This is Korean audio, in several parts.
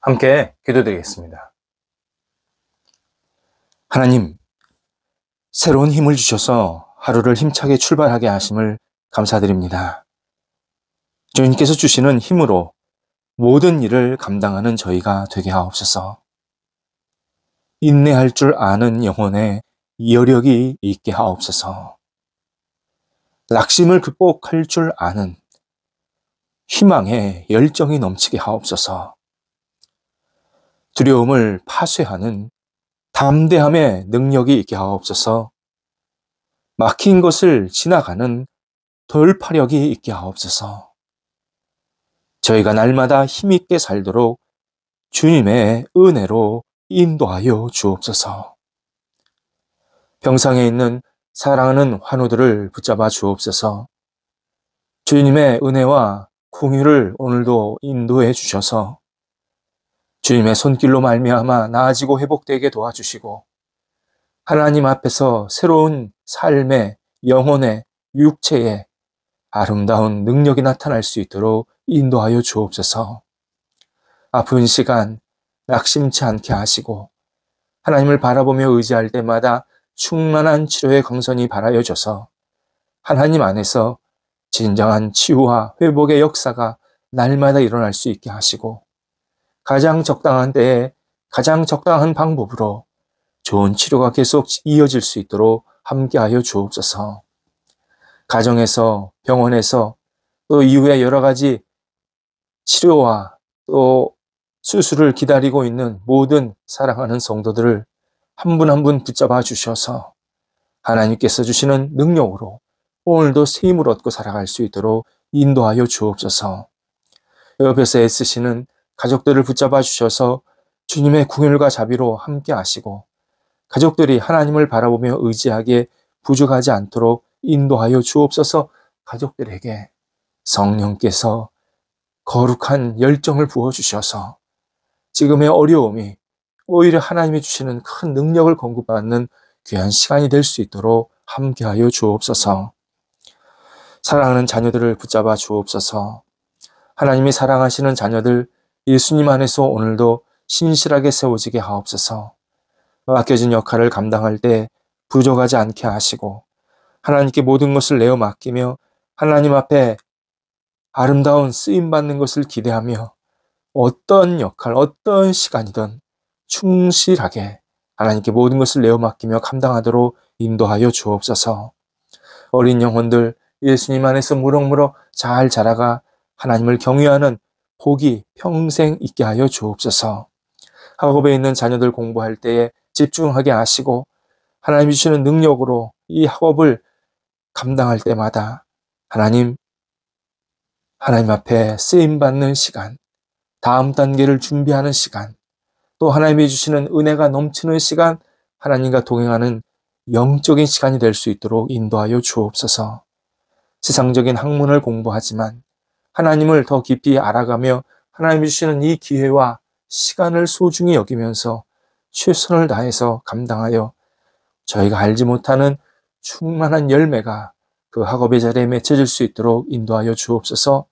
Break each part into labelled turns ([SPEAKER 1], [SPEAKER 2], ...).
[SPEAKER 1] 함께 기도드리겠습니다. 하나님, 새로운 힘을 주셔서 하루를 힘차게 출발하게 하심을 감사드립니다. 주님께서 주시는 힘으로 모든 일을 감당하는 저희가 되게 하옵소서. 인내할 줄 아는 영혼에 여력이 있게 하옵소서. 낙심을 극복할 줄 아는 희망에 열정이 넘치게 하옵소서. 두려움을 파쇄하는 담대함의 능력이 있게 하옵소서. 막힌 것을 지나가는 돌파력이 있게 하옵소서. 저희가 날마다 힘있게 살도록 주님의 은혜로 인도하여 주옵소서. 병상에 있는 사랑하는 환우들을 붙잡아 주옵소서. 주님의 은혜와 긍휼을 오늘도 인도해 주셔서 주님의 손길로 말미암아 나아지고 회복되게 도와주시고 하나님 앞에서 새로운 삶의 영혼의 육체의 아름다운 능력이 나타날 수 있도록 인도하여 주옵소서. 아픈 시간 낙심치 않게 하시고 하나님을 바라보며 의지할 때마다 충만한 치료의 강선이 바라여져서 하나님 안에서 진정한 치유와 회복의 역사가 날마다 일어날 수 있게 하시고 가장 적당한 때에 가장 적당한 방법으로 좋은 치료가 계속 이어질 수 있도록 함께하여 주옵소서. 가정에서 병원에서 또 이후에 여러 가지 치료와 또 수술을 기다리고 있는 모든 사랑하는 성도들을 한 분 한 분 붙잡아 주셔서 하나님께서 주시는 능력으로 오늘도 새 힘을 얻고 살아갈 수 있도록 인도하여 주옵소서. 옆에서 애쓰시는 가족들을 붙잡아 주셔서 주님의 긍휼과 자비로 함께 하시고 가족들이 하나님을 바라보며 의지하게 부족하지 않도록 인도하여 주옵소서. 가족들에게 성령께서 거룩한 열정을 부어주셔서 지금의 어려움이 오히려 하나님이 주시는 큰 능력을 공급받는 귀한 시간이 될 수 있도록 함께하여 주옵소서. 사랑하는 자녀들을 붙잡아 주옵소서. 하나님이 사랑하시는 자녀들 예수님 안에서 오늘도 신실하게 세워지게 하옵소서. 맡겨진 역할을 감당할 때 부족하지 않게 하시고 하나님께 모든 것을 내어 맡기며 하나님 앞에 아름다운 쓰임받는 것을 기대하며 어떤 역할, 어떤 시간이든 충실하게 하나님께 모든 것을 내어 맡기며 감당하도록 인도하여 주옵소서. 어린 영혼들 예수님 안에서 무럭무럭 잘 자라가 하나님을 경외하는 복이 평생 있게 하여 주옵소서. 학업에 있는 자녀들 공부할 때에 집중하게 하시고 하나님이 주시는 능력으로 이 학업을 감당할 때마다 하나님 앞에 쓰임받는 시간, 다음 단계를 준비하는 시간, 또 하나님이 주시는 은혜가 넘치는 시간, 하나님과 동행하는 영적인 시간이 될 수 있도록 인도하여 주옵소서. 세상적인 학문을 공부하지만 하나님을 더 깊이 알아가며 하나님이 주시는 이 기회와 시간을 소중히 여기면서 최선을 다해서 감당하여 저희가 알지 못하는 충만한 열매가 그 학업의 자리에 맺혀질 수 있도록 인도하여 주옵소서.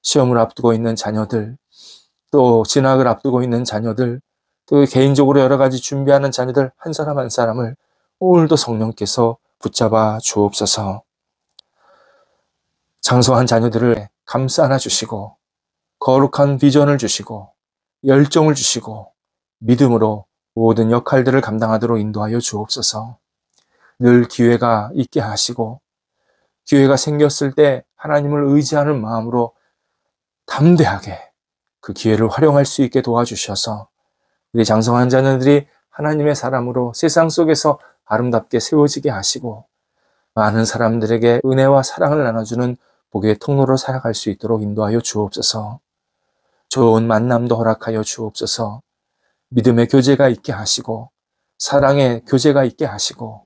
[SPEAKER 1] 시험을 앞두고 있는 자녀들, 또 진학을 앞두고 있는 자녀들, 또 개인적으로 여러 가지 준비하는 자녀들 한 사람 한 사람을 오늘도 성령께서 붙잡아 주옵소서. 장성한 자녀들을 감싸 안아 주시고 거룩한 비전을 주시고 열정을 주시고 믿음으로 모든 역할들을 감당하도록 인도하여 주옵소서. 늘 기회가 있게 하시고 기회가 생겼을 때 하나님을 의지하는 마음으로 담대하게 그 기회를 활용할 수 있게 도와주셔서 우리 장성한 자녀들이 하나님의 사람으로 세상 속에서 아름답게 세워지게 하시고 많은 사람들에게 은혜와 사랑을 나눠주는 복의 통로로 살아갈 수 있도록 인도하여 주옵소서. 좋은 만남도 허락하여 주옵소서. 믿음의 교제가 있게 하시고 사랑의 교제가 있게 하시고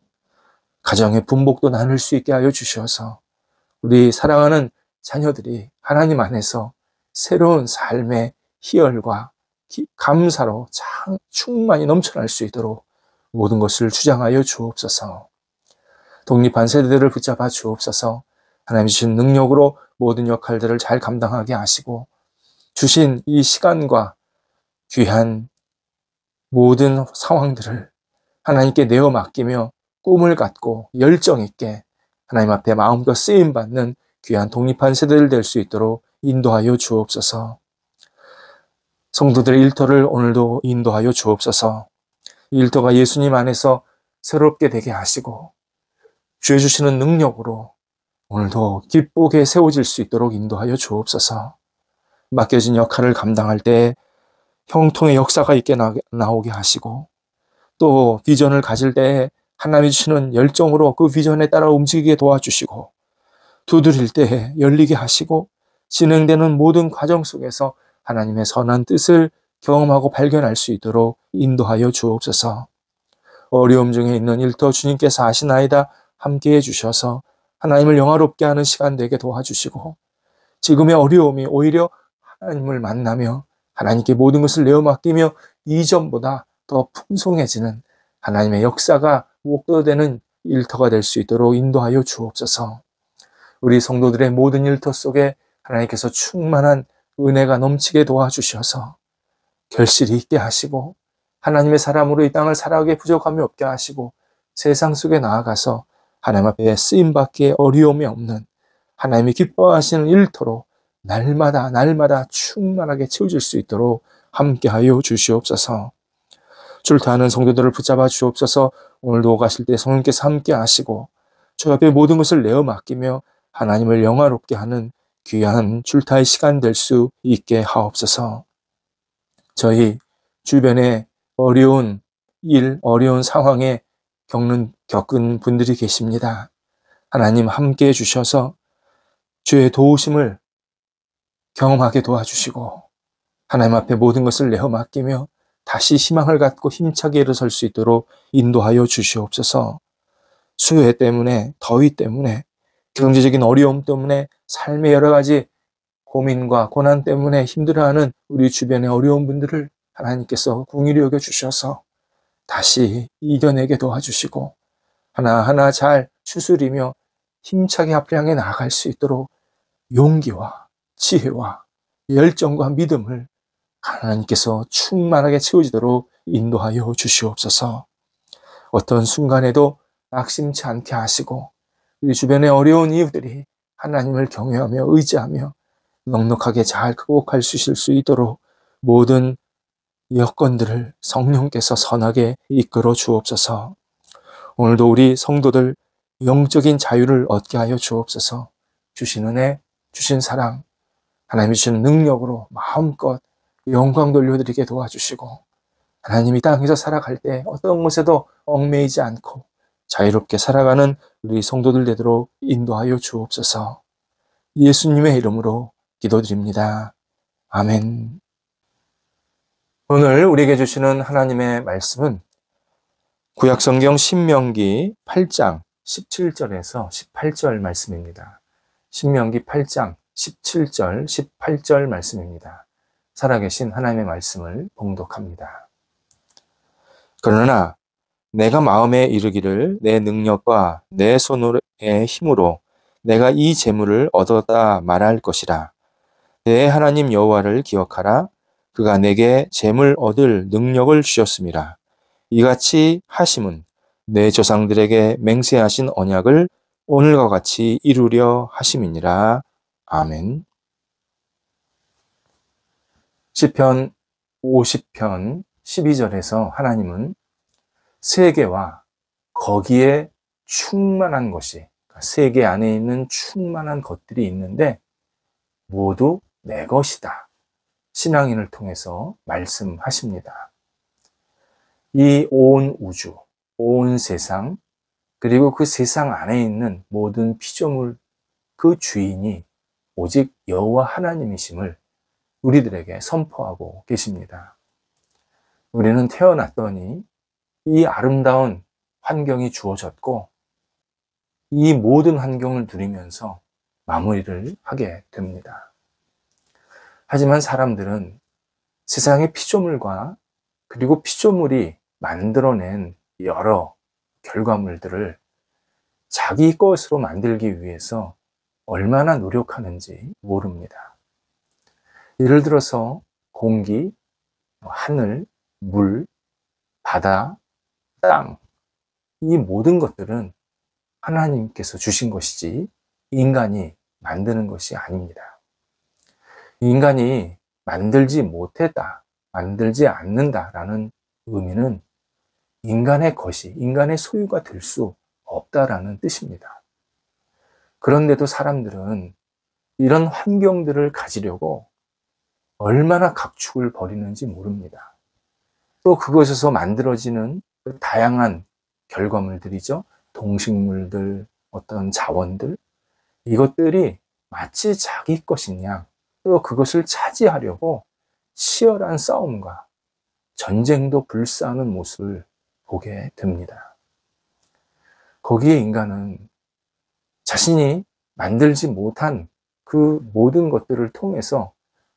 [SPEAKER 1] 가정의 분복도 나눌 수 있게 하여 주셔서 우리 사랑하는 자녀들이 하나님 안에서 새로운 삶의 희열과 감사로 충만히 넘쳐날 수 있도록 모든 것을 주장하여 주옵소서. 독립한 세대들을 붙잡아 주옵소서. 하나님 주신 능력으로 모든 역할들을 잘 감당하게 하시고 주신 이 시간과 귀한 모든 상황들을 하나님께 내어 맡기며 꿈을 갖고 열정 있게 하나님 앞에 마음껏 쓰임받는 귀한 독립한 세대들 될 수 있도록 인도하여 주옵소서. 성도들의 일터를 오늘도 인도하여 주옵소서. 일터가 예수님 안에서 새롭게 되게 하시고 주의 주시는 능력으로 오늘도 기쁘게 세워질 수 있도록 인도하여 주옵소서. 맡겨진 역할을 감당할 때 형통의 역사가 있게 나오게 하시고 또 비전을 가질 때 하나님이 주시는 열정으로 그 비전에 따라 움직이게 도와주시고 두드릴 때 열리게 하시고 진행되는 모든 과정 속에서 하나님의 선한 뜻을 경험하고 발견할 수 있도록 인도하여 주옵소서. 어려움 중에 있는 일터 주님께서 아시나이다 함께해 주셔서 하나님을 영화롭게 하는 시간 되게 도와주시고 지금의 어려움이 오히려 하나님을 만나며 하나님께 모든 것을 내어 맡기며 이전보다 더 풍성해지는 하나님의 역사가 목도되는 일터가 될 수 있도록 인도하여 주옵소서. 우리 성도들의 모든 일터 속에 하나님께서 충만한 은혜가 넘치게 도와주셔서 결실이 있게 하시고 하나님의 사람으로 이 땅을 살아가기에 부족함이 없게 하시고 세상 속에 나아가서 하나님 앞에 쓰임받기에 어려움이 없는 하나님이 기뻐하시는 일터로 날마다 충만하게 채워질 수 있도록 함께하여 주시옵소서. 출타하는 성도들을 붙잡아 주옵소서. 오늘도 오가실 때 성령께서 함께 하시고 주 앞에 모든 것을 내어 맡기며 하나님을 영화롭게 하는 귀한 출타의 시간 될 수 있게 하옵소서. 저희 주변에 어려운 일, 어려운 상황에 겪은 분들이 계십니다. 하나님 함께 해주셔서 주의 도우심을 경험하게 도와주시고 하나님 앞에 모든 것을 내어 맡기며 다시 희망을 갖고 힘차게 일어설 수 있도록 인도하여 주시옵소서. 수해 때문에, 더위 때문에, 경제적인 어려움 때문에, 삶의 여러 가지 고민과 고난 때문에 힘들어하는 우리 주변의 어려운 분들을 하나님께서 긍휼히 여겨 주셔서 다시 이겨내게 도와주시고 하나하나 잘 추스리며 힘차게 앞을 향해 나아갈 수 있도록 용기와 지혜와 열정과 믿음을 하나님께서 충만하게 채워지도록 인도하여 주시옵소서. 어떤 순간에도 낙심치 않게 하시고 우리 주변의 어려운 이웃들이 하나님을 경외하며 의지하며 넉넉하게 잘 극복할 수 있을 수 있도록 모든 여건들을 성령께서 선하게 이끌어 주옵소서. 오늘도 우리 성도들 영적인 자유를 얻게 하여 주옵소서. 주신 은혜, 주신 사랑, 하나님이 주신 능력으로 마음껏 영광 돌려드리게 도와주시고 하나님이 땅에서 살아갈 때 어떤 것에도 얽매이지 않고 자유롭게 살아가는 우리 성도들 되도록 인도하여 주옵소서. 예수님의 이름으로 기도드립니다. 아멘. 오늘 우리에게 주시는 하나님의 말씀은 구약성경 신명기 8장 17절에서 18절 말씀입니다. 신명기 8장 17절, 18절 말씀입니다. 살아계신 하나님의 말씀을 봉독합니다. 그러나 내가 마음에 이르기를 내 능력과 내 손의 힘으로 내가 이 재물을 얻었다 말할 것이라. 내 하나님 여호와를 기억하라. 그가 내게 재물 얻을 능력을 주셨음이라. 이같이 하심은 내 조상들에게 맹세하신 언약을 오늘과 같이 이루려 하심이니라. 아멘. 시편 50편 12절에서 하나님은 세계와 거기에 충만한 것이, 세계 안에 있는 충만한 것들이 있는데 모두 내 것이다. 신앙인을 통해서 말씀하십니다. 이 온 우주, 온 세상, 그리고 그 세상 안에 있는 모든 피조물 그 주인이 오직 여호와 하나님이심을 우리들에게 선포하고 계십니다. 우리는 태어났더니 이 아름다운 환경이 주어졌고 이 모든 환경을 누리면서 마무리를 하게 됩니다. 하지만 사람들은 세상의 피조물과 그리고 피조물이 만들어낸 여러 결과물들을 자기 것으로 만들기 위해서 얼마나 노력하는지 모릅니다. 예를 들어서 공기, 하늘, 물, 바다, 땅, 이 모든 것들은 하나님께서 주신 것이지 인간이 만드는 것이 아닙니다. 인간이 만들지 못했다, 만들지 않는다라는 의미는 인간의 것이, 인간의 소유가 될 수 없다라는 뜻입니다. 그런데도 사람들은 이런 환경들을 가지려고 얼마나 각축을 벌이는지 모릅니다. 또 그것에서 만들어지는 다양한 결과물들이죠. 동식물들, 어떤 자원들, 이것들이 마치 자기 것인 양, 또 그것을 차지하려고 치열한 싸움과 전쟁도 불사하는 모습을 보게 됩니다. 거기에 인간은 자신이 만들지 못한 그 모든 것들을 통해서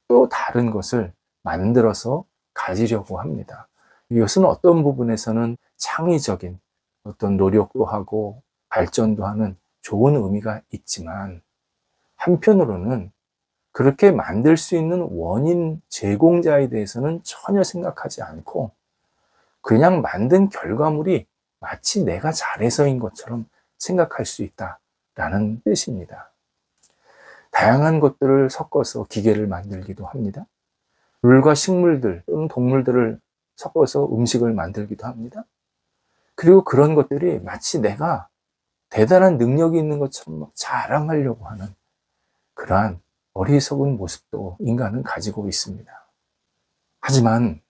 [SPEAKER 1] 또 다른 것을 만들어서 가지려고 합니다. 이것은 어떤 부분에서는 창의적인 어떤 노력도 하고 발전도 하는 좋은 의미가 있지만, 한편으로는 그렇게 만들 수 있는 원인 제공자에 대해서는 전혀 생각하지 않고 그냥 만든 결과물이 마치 내가 잘해서인 것처럼 생각할 수 있다라는 뜻입니다. 다양한 것들을 섞어서 기계를 만들기도 합니다. 물과 식물들 또는 동물들을 섞어서 음식을 만들기도 합니다. 그리고 그런 것들이 마치 내가 대단한 능력이 있는 것처럼 막 자랑하려고 하는 그러한 어리석은 모습도 인간은 가지고 있습니다. 하지만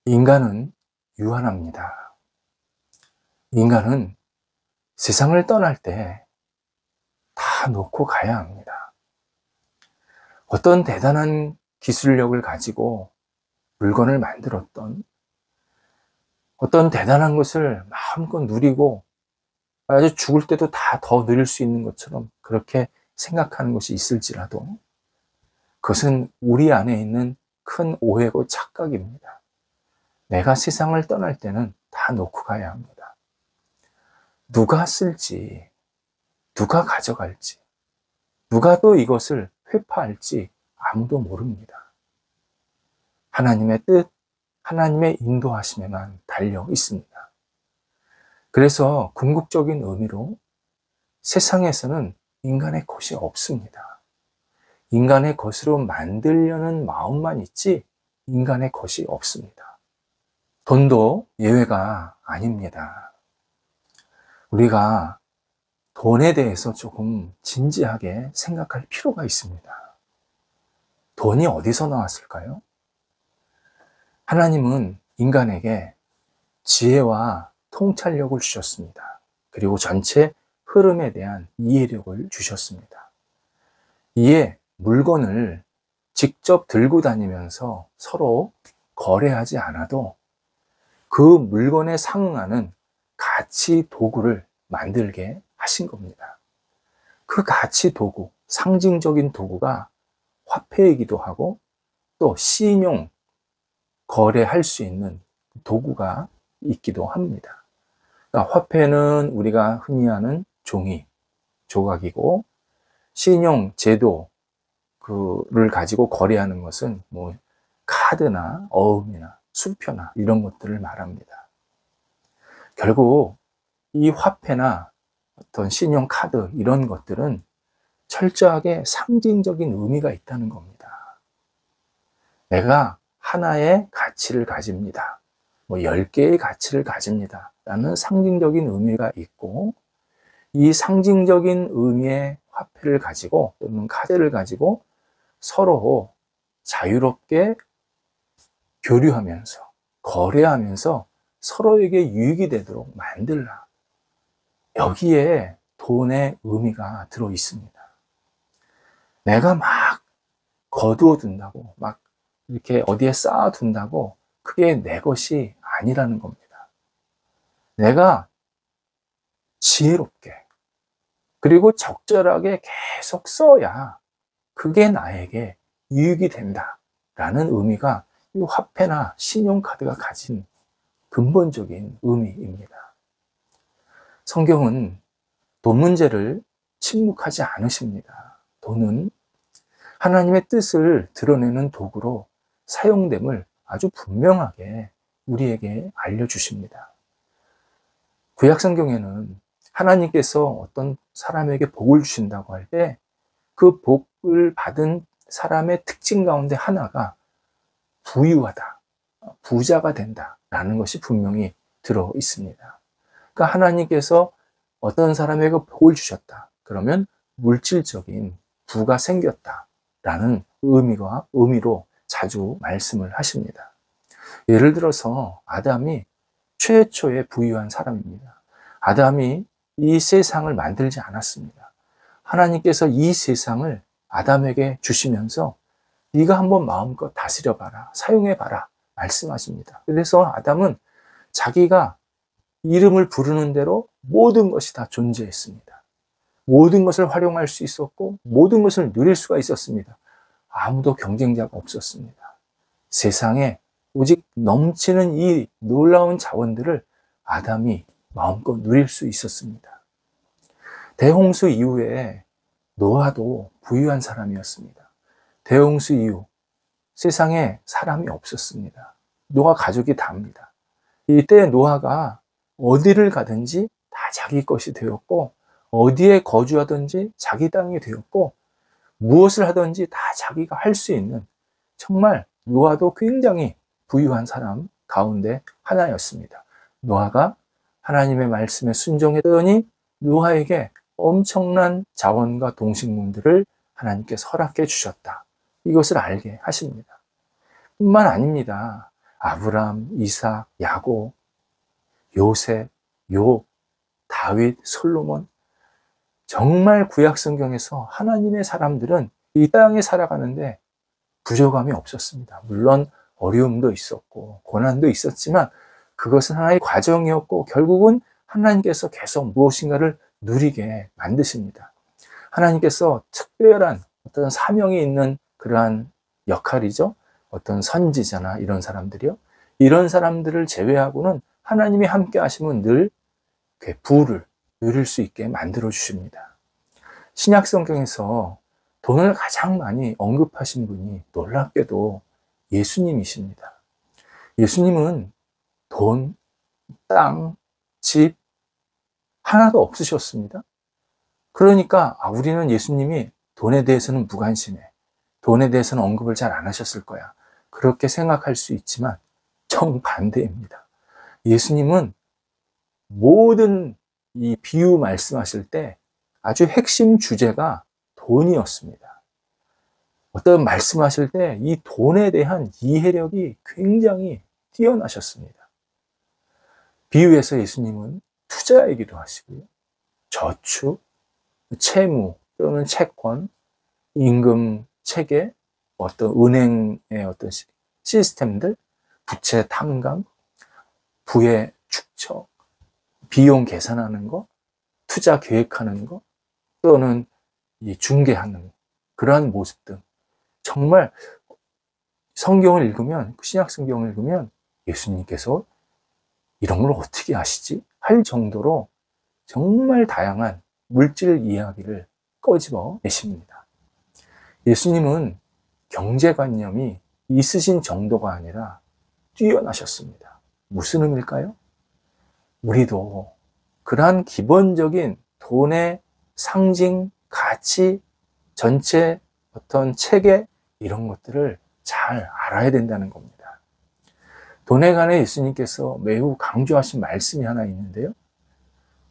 [SPEAKER 1] 인간은 유한합니다. 인간은 세상을 떠날 때 다 놓고 가야 합니다. 어떤 대단한 기술력을 가지고 물건을 만들었던, 어떤 대단한 것을 마음껏 누리고 아주 죽을 때도 다 더 누릴 수 있는 것처럼 그렇게 생각하는 것이 있을지라도 그것은 우리 안에 있는 큰 오해고 착각입니다. 내가 세상을 떠날 때는 다 놓고 가야 합니다. 누가 쓸지, 누가 가져갈지, 누가 또 이것을 회파할지 아무도 모릅니다. 하나님의 뜻, 하나님의 인도하심에만 달려 있습니다. 그래서 궁극적인 의미로 세상에서는 인간의 것이 없습니다. 인간의 것으로 만들려는 마음만 있지 인간의 것이 없습니다. 돈도 예외가 아닙니다. 우리가 돈에 대해서 조금 진지하게 생각할 필요가 있습니다. 돈이 어디서 나왔을까요? 하나님은 인간에게 지혜와 통찰력을 주셨습니다. 그리고 전체 흐름에 대한 이해력을 주셨습니다. 이에 물건을 직접 들고 다니면서 서로 거래하지 않아도 그 물건에 상응하는 가치 도구를 만들게 하신 겁니다. 그 가치 도구, 상징적인 도구가 화폐이기도 하고 또 신용, 거래할 수 있는 도구가 있기도 합니다. 그러니까 화폐는 우리가 흔히 아는 종이, 조각이고, 신용, 제도를 가지고 거래하는 것은 뭐 카드나 어음이나 수표나 이런 것들을 말합니다. 결국 이 화폐나 어떤 신용카드 이런 것들은 철저하게 상징적인 의미가 있다는 겁니다. 내가 하나의 가치를 가집니다. 뭐 10개의 가치를 가집니다. 라는 상징적인 의미가 있고, 이 상징적인 의미의 화폐를 가지고 또는 카드를 가지고 서로 자유롭게 교류하면서 거래하면서 서로에게 유익이 되도록 만들라. 여기에 돈의 의미가 들어 있습니다. 내가 막 거두어 둔다고, 막 이렇게 어디에 쌓아 둔다고 그게 내 것이 아니라는 겁니다. 내가 지혜롭게 그리고 적절하게 계속 써야 그게 나에게 유익이 된다라는 의미가 이 화폐나 신용카드가 가진 근본적인 의미입니다. 성경은 돈 문제를 침묵하지 않으십니다. 돈은 하나님의 뜻을 드러내는 도구로 사용됨을 아주 분명하게 우리에게 알려주십니다. 구약 성경에는 하나님께서 어떤 사람에게 복을 주신다고 할 때 그 복을 받은 사람의 특징 가운데 하나가 부유하다, 부자가 된다라는 것이 분명히 들어 있습니다. 그러니까 하나님께서 어떤 사람에게 복을 주셨다. 그러면 물질적인 부가 생겼다라는 의미로 자주 말씀을 하십니다. 예를 들어서 아담이 최초의 부유한 사람입니다. 아담이 이 세상을 만들지 않았습니다. 하나님께서 이 세상을 아담에게 주시면서 네가 한번 마음껏 다스려봐라, 사용해봐라 말씀하십니다. 그래서 아담은 자기가 이름을 부르는 대로 모든 것이 다 존재했습니다. 모든 것을 활용할 수 있었고 모든 것을 누릴 수가 있었습니다. 아무도 경쟁자가 없었습니다. 세상에 오직 넘치는 이 놀라운 자원들을 아담이 마음껏 누릴 수 있었습니다. 대홍수 이후에 노아도 부유한 사람이었습니다. 대홍수 이후 세상에 사람이 없었습니다. 노아 가족이 다입니다. 이때 노아가 어디를 가든지 다 자기 것이 되었고 어디에 거주하든지 자기 땅이 되었고 무엇을 하든지 다 자기가 할 수 있는 정말 노아도 굉장히 부유한 사람 가운데 하나였습니다. 노아가 하나님의 말씀에 순종했더니 노아에게 엄청난 자원과 동식물들을 하나님께서 허락해 주셨다. 이것을 알게 하십니다. 뿐만 아닙니다. 아브람, 이삭, 야곱, 요셉, 욥, 다윗, 솔로몬, 정말 구약 성경에서 하나님의 사람들은 이 땅에 살아가는데 부족함이 없었습니다. 물론 어려움도 있었고 고난도 있었지만 그것은 하나의 과정이었고 결국은 하나님께서 계속 무엇인가를 누리게 만드십니다. 하나님께서 특별한 어떤 사명이 있는 그러한 역할이죠. 어떤 선지자나 이런 사람들이요. 이런 사람들을 제외하고는 하나님이 함께 하시면 늘 부를 누릴 수 있게 만들어 주십니다. 신약 성경에서 돈을 가장 많이 언급하신 분이 놀랍게도 예수님이십니다. 예수님은 돈, 땅, 집 하나도 없으셨습니다. 그러니까 우리는 예수님이 돈에 대해서는 무관심해. 돈에 대해서는 언급을 잘 안 하셨을 거야. 그렇게 생각할 수 있지만 정반대입니다. 예수님은 모든 이 비유 말씀하실 때 아주 핵심 주제가 돈이었습니다. 어떤 말씀하실 때 이 돈에 대한 이해력이 굉장히 뛰어나셨습니다. 비유에서 예수님은 투자 얘기도 하시고요. 저축, 채무 또는 채권, 임금 체계, 어떤 은행의 어떤 시스템들, 부채 탕감, 부의 축적, 비용 계산하는 거, 투자 계획하는 거, 또는 이 중개하는 그러한 모습 등 정말 성경을 읽으면, 신약 성경을 읽으면 예수님께서 이런 걸 어떻게 아시지? 할 정도로 정말 다양한 물질 이야기를 꺼집어 내십니다. 예수님은 경제관념이 있으신 정도가 아니라 뛰어나셨습니다. 무슨 의미일까요? 우리도 그러한 기본적인 돈의 상징, 가치, 전체 어떤 체계 이런 것들을 잘 알아야 된다는 겁니다. 돈에 관해 예수님께서 매우 강조하신 말씀이 하나 있는데요.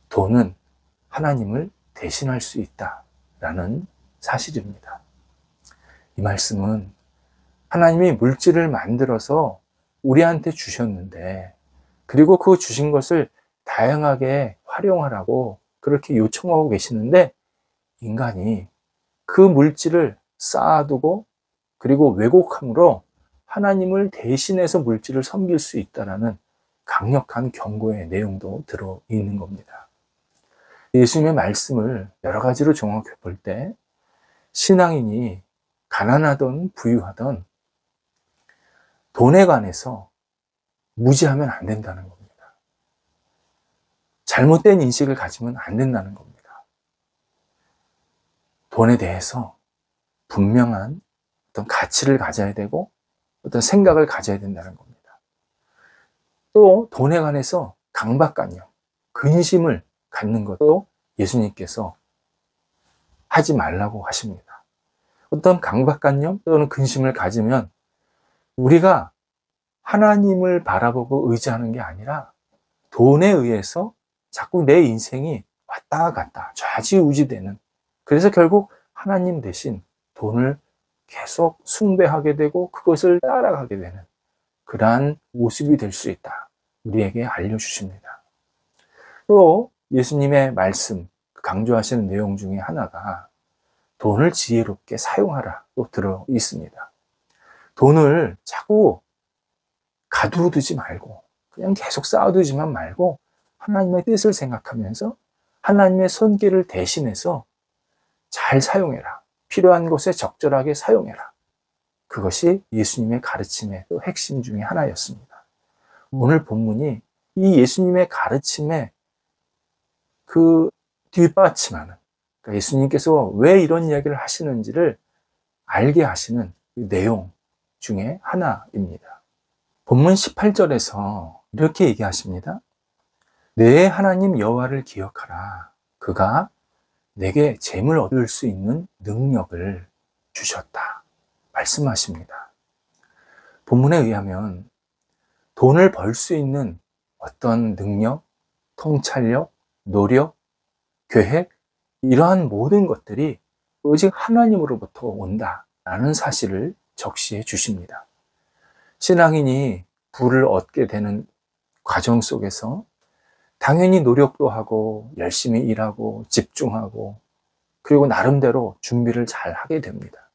[SPEAKER 1] 돈은 하나님을 대신할 수 있다라는 사실입니다. 이 말씀은 하나님이 물질을 만들어서 우리한테 주셨는데 그리고 그 주신 것을 다양하게 활용하라고 그렇게 요청하고 계시는데 인간이 그 물질을 쌓아두고 그리고 왜곡함으로 하나님을 대신해서 물질을 섬길 수 있다는 강력한 경고의 내용도 들어있는 겁니다. 예수님의 말씀을 여러 가지로 종합해 볼 때 신앙인이 가난하던 부유하던 돈에 관해서 무지하면 안 된다는 겁니다. 잘못된 인식을 가지면 안 된다는 겁니다. 돈에 대해서 분명한 어떤 가치를 가져야 되고 어떤 생각을 가져야 된다는 겁니다. 또 돈에 관해서 강박관념, 근심을 갖는 것도 예수님께서 하지 말라고 하십니다. 어떤 강박관념 또는 근심을 가지면 우리가 하나님을 바라보고 의지하는 게 아니라 돈에 의해서 자꾸 내 인생이 왔다 갔다 좌지우지되는, 그래서 결국 하나님 대신 돈을 계속 숭배하게 되고 그것을 따라가게 되는 그러한 모습이 될 수 있다, 우리에게 알려주십니다. 또 예수님의 말씀 강조하시는 내용 중에 하나가 돈을 지혜롭게 사용하라 또 들어 있습니다. 돈을 자꾸 가두두지 말고 그냥 계속 쌓아두지만 말고 하나님의 뜻을 생각하면서 하나님의 손길을 대신해서 잘 사용해라. 필요한 곳에 적절하게 사용해라. 그것이 예수님의 가르침의 또 핵심 중에 하나였습니다. 오늘 본문이 이 예수님의 가르침에 그 뒷받침하는, 그러니까 예수님께서 왜 이런 이야기를 하시는지를 알게 하시는 그 내용 중에 하나입니다. 본문 18절에서 이렇게 얘기하십니다. 내 하나님 여호와를 기억하라. 그가 내게 재물 얻을 수 있는 능력을 주셨다 말씀하십니다. 본문에 의하면 돈을 벌 수 있는 어떤 능력, 통찰력, 노력, 계획, 이러한 모든 것들이 오직 하나님으로부터 온다라는 사실을 적시해 주십니다. 신앙인이 부를 얻게 되는 과정 속에서 당연히 노력도 하고 열심히 일하고 집중하고 그리고 나름대로 준비를 잘 하게 됩니다.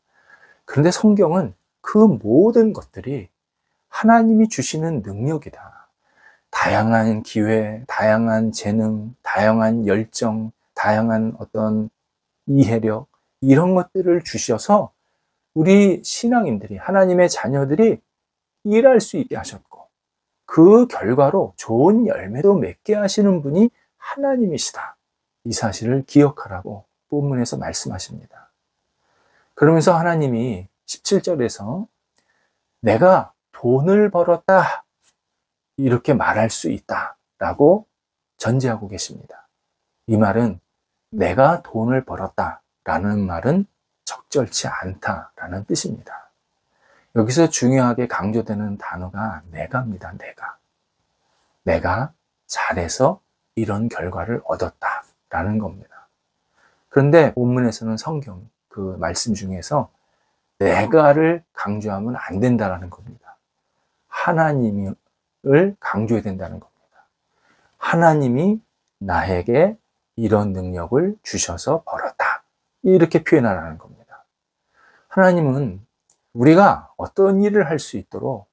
[SPEAKER 1] 그런데 성경은 그 모든 것들이 하나님이 주시는 능력이다. 다양한 기회, 다양한 재능, 다양한 열정, 다양한 어떤 이해력, 이런 것들을 주셔서 우리 신앙인들이, 하나님의 자녀들이 일할 수 있게 하셨고 그 결과로 좋은 열매도 맺게 하시는 분이 하나님이시다. 이 사실을 기억하라고 본문에서 말씀하십니다. 그러면서 하나님이 17절에서 내가 돈을 벌었다 이렇게 말할 수 있다라고 전제하고 계십니다. 이 말은 내가 돈을 벌었다라는 말은 적절치 않다라는 뜻입니다. 여기서 중요하게 강조되는 단어가 내가입니다. 내가 잘해서 이런 결과를 얻었다라는 겁니다. 그런데 본문에서는 성경 그 말씀 중에서 내가를 강조하면 안 된다라는 겁니다. 하나님을 강조해야 된다는 겁니다. 하나님이 나에게 이런 능력을 주셔서 벌었다. 이렇게 표현하라는 겁니다. 하나님은 우리가 어떤 일을 할 수 있도록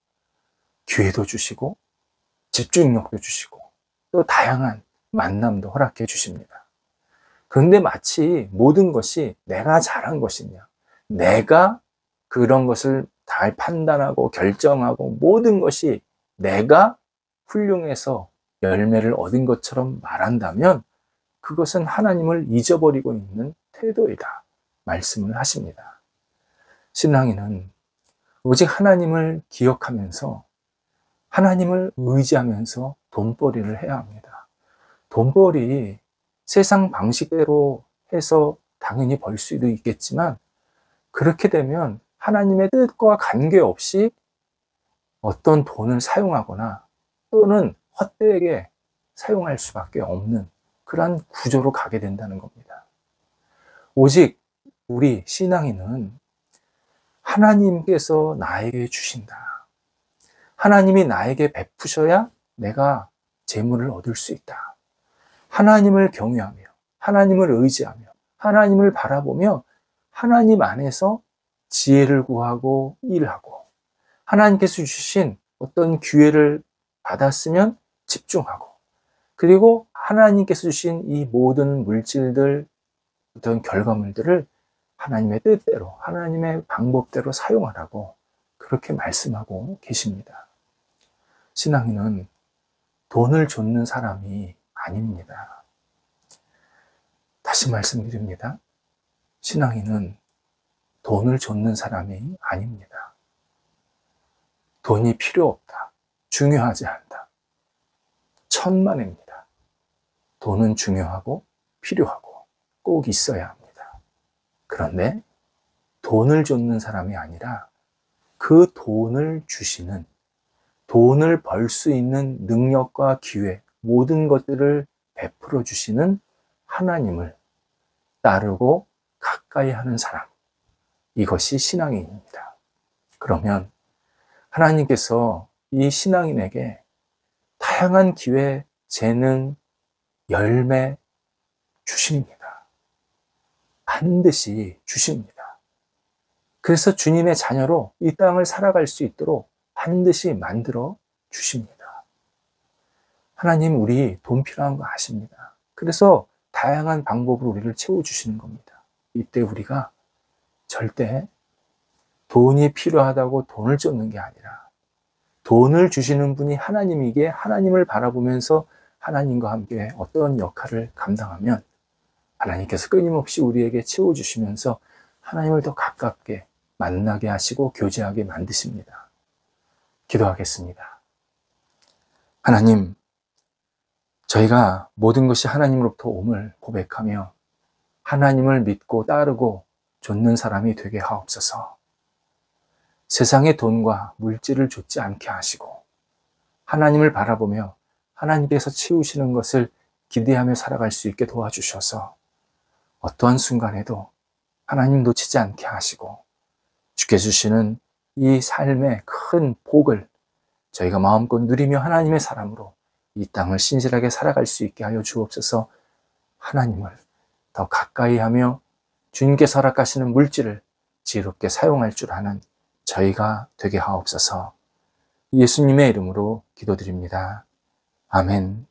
[SPEAKER 1] 기회도 주시고 집중력도 주시고 또 다양한 만남도 허락해 주십니다. 그런데 마치 모든 것이 내가 잘한 것이냐, 내가 그런 것을 잘 판단하고 결정하고 모든 것이 내가 훌륭해서 열매를 얻은 것처럼 말한다면 그것은 하나님을 잊어버리고 있는 태도이다 말씀을 하십니다. 신앙인은 오직 하나님을 기억하면서 하나님을 의지하면서 돈벌이를 해야 합니다. 돈벌이 세상 방식대로 해서 당연히 벌 수도 있겠지만 그렇게 되면 하나님의 뜻과 관계없이 어떤 돈을 사용하거나 또는 헛되게 사용할 수밖에 없는 그러한 구조로 가게 된다는 겁니다. 오직 우리 신앙인은 하나님께서 나에게 주신다. 하나님이 나에게 베푸셔야 내가 재물을 얻을 수 있다. 하나님을 경외하며 하나님을 의지하며 하나님을 바라보며 하나님 안에서 지혜를 구하고 일하고 하나님께서 주신 어떤 기회를 받았으면 집중하고 그리고 하나님께서 주신 이 모든 물질들 어떤 결과물들을 하나님의 뜻대로 하나님의 방법대로 사용하라고 그렇게 말씀하고 계십니다. 신앙인은 돈을 좇는 사람이 아닙니다. 다시 말씀드립니다. 신앙인은 돈을 좇는 사람이 아닙니다. 돈이 필요 없다. 중요하지 않다. 천만입니다. 돈은 중요하고 필요하고 꼭 있어야 합니다. 그런데 돈을 쫓는 사람이 아니라 그 돈을 주시는, 돈을 벌 수 있는 능력과 기회, 모든 것들을 베풀어 주시는 하나님을 따르고 가까이 하는 사람, 이것이 신앙인입니다. 그러면 하나님께서 이 신앙인에게 다양한 기회, 재능, 열매 주십니다. 반드시 주십니다. 그래서 주님의 자녀로 이 땅을 살아갈 수 있도록 반드시 만들어 주십니다. 하나님, 우리 돈 필요한 거 아십니다. 그래서 다양한 방법으로 우리를 채워주시는 겁니다. 이때 우리가 절대 돈이 필요하다고 돈을 쫓는 게 아니라 돈을 주시는 분이 하나님이기에 하나님을 바라보면서 하나님과 함께 어떤 역할을 감당하면 하나님께서 끊임없이 우리에게 채워주시면서 하나님을 더 가깝게 만나게 하시고 교제하게 만드십니다. 기도하겠습니다. 하나님, 저희가 모든 것이 하나님으로부터 옴을 고백하며 하나님을 믿고 따르고 좇는 사람이 되게 하옵소서. 세상의 돈과 물질을 좇지 않게 하시고 하나님을 바라보며 하나님께서 채우시는 것을 기대하며 살아갈 수 있게 도와주셔서 어떠한 순간에도 하나님 놓치지 않게 하시고 주께 주시는 이 삶의 큰 복을 저희가 마음껏 누리며 하나님의 사람으로 이 땅을 신실하게 살아갈 수 있게 하여 주옵소서. 하나님을 더 가까이 하며 주님께서 허락하시는 물질을 지혜롭게 사용할 줄 아는 저희가 되게 하옵소서. 예수님의 이름으로 기도드립니다. 아멘.